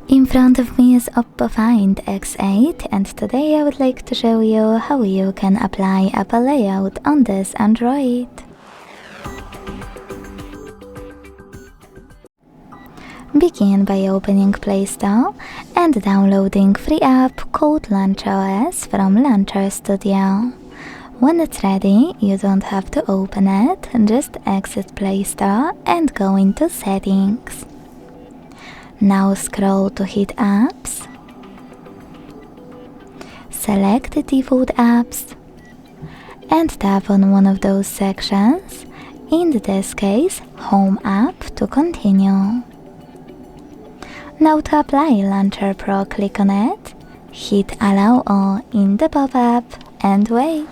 In front of me is OPPO Find X8, and today I would like to show you how you can apply Apple layout on this Android. Begin by opening Play Store and downloading free app called LauncherOS from Launcher Studio. When it's ready, you don't have to open it, just exit Play Store and go into Settings. Now scroll to Hit Apps, select the default apps, and tap on one of those sections, in this case Home app, to continue. Now to apply Launcher Pro, click on it, hit Allow All in the pop-up and wait.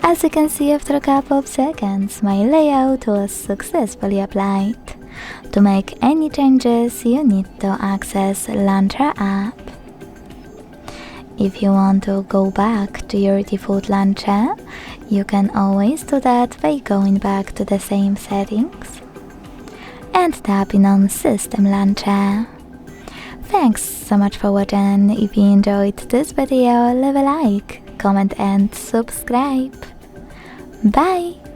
As you can see, after a couple of seconds, my layout was successfully applied. To make any changes, you need to access Launcher app. If you want to go back to your default launcher, you can always do that by going back to the same settings and tapping on System Launcher. Thanks so much for watching. If you enjoyed this video, leave a like, comment and subscribe. Bye!